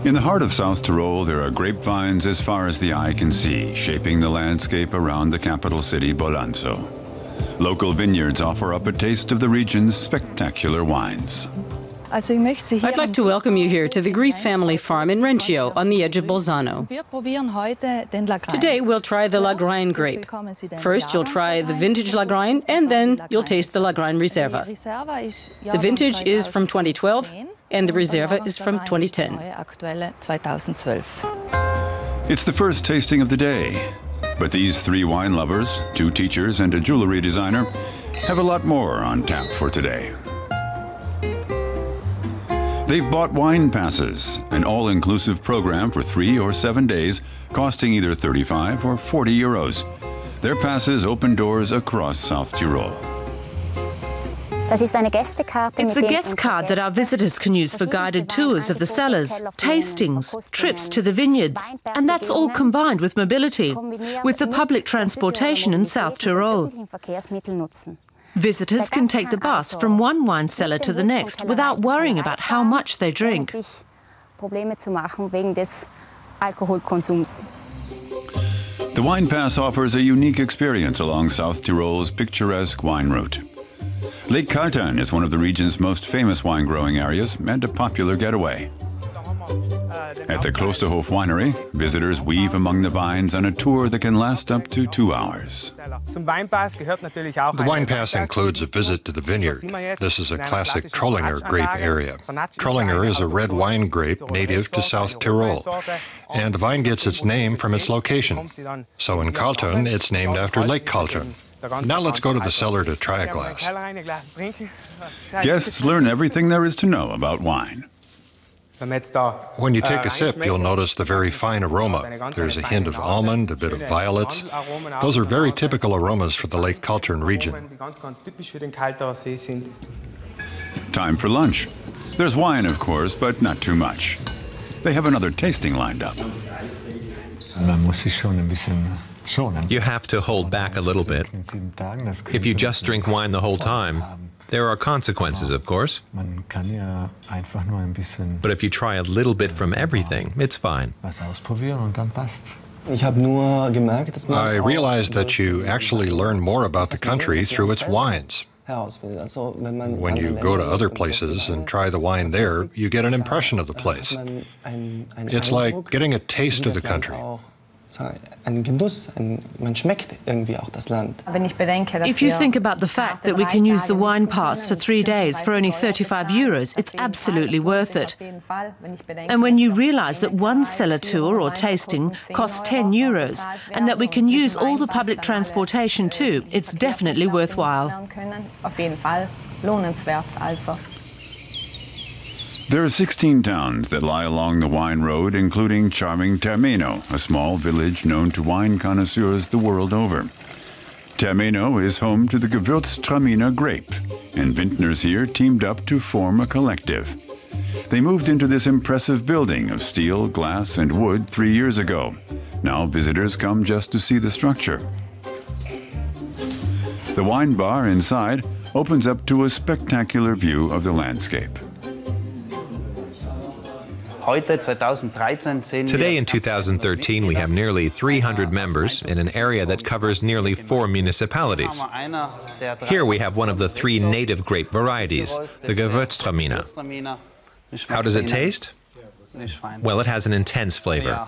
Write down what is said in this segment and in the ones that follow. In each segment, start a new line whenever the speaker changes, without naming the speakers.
In the heart of South Tyrol, there are grapevines as far as the eye can see, shaping the landscape around the capital city, Bolzano. Local vineyards offer up a taste of the region's spectacular wines.
I'd like to welcome you here to the Grease family farm in Reggio on the edge of Bolzano. Today we'll try the Lagrein grape. First you'll try the vintage Lagrein and then you'll taste the Lagrein Reserva. The vintage is from 2012 and the Reserva is from 2010.
It's the first tasting of the day, but these three wine lovers, two teachers and a jewelry designer, have a lot more on tap for today. They've bought wine passes, an all-inclusive program for 3 or 7 days, costing either 35 or 40 euros. Their passes open doors across South Tyrol.
It's a guest card that our visitors can use for guided tours of the cellars, tastings, trips to the vineyards, and that's all combined with mobility, with the public transportation in South Tyrol. Visitors can take the bus from one wine cellar to the next without worrying about how much they drink.
The Wine Pass offers a unique experience along South Tyrol's picturesque wine route. Lake Kaltern is one of the region's most famous wine-growing areas and a popular getaway. At the Klosterhof winery, visitors weave among the vines on a tour that can last up to 2 hours.
The Wine Pass includes a visit to the vineyard. This is a classic Trollinger grape area. Trollinger is a red wine grape native to South Tyrol, and the vine gets its name from its location. So in Kaltern, it's named after Lake Kaltern. Now let's go to the cellar to try a glass.
Guests learn everything there is to know about wine.
When you take a sip, you'll notice the very fine aroma. There's a hint of almond, a bit of violets. Those are very typical aromas for the Lake Kaltern region.
Time for lunch. There's wine, of course, but not too much. They have another tasting lined up.
You have to hold back a little bit. If you just drink wine the whole time, there are consequences, of course. But if you try a little bit from everything, it's fine.
I realized that you actually learn more about the country through its wines. When you go to other places and try the wine there, you get an impression of the place. It's like getting a taste of the country.
If you think about the fact that we can use the wine pass for 3 days for only 35 euros, it's absolutely worth it. And when you realize that one cellar tour or tasting costs 10 euros and that we can use all the public transportation too, it's definitely worthwhile.
There are 16 towns that lie along the wine road, including charming Termeno, a small village known to wine connoisseurs the world over. Termeno is home to the Gewürztraminer grape, and vintners here teamed up to form a collective. They moved into this impressive building of steel, glass, and wood 3 years ago. Now visitors come just to see the structure. The wine bar inside opens up to a spectacular view of the landscape.
Today in 2013, we have nearly 300 members in an area that covers nearly 4 municipalities. Here we have one of the 3 native grape varieties, the Gewürztraminer. How does it taste? Well, it has an intense flavor.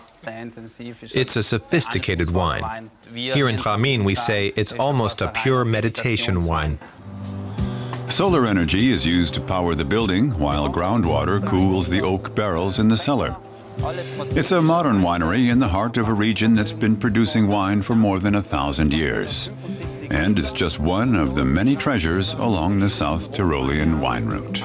It's a sophisticated wine. Here in Tramin, we say it's almost a pure meditation wine.
Solar energy is used to power the building, while groundwater cools the oak barrels in the cellar. It's a modern winery in the heart of a region that's been producing wine for more than 1,000 years. And it's just one of the many treasures along the South Tyrolean wine route.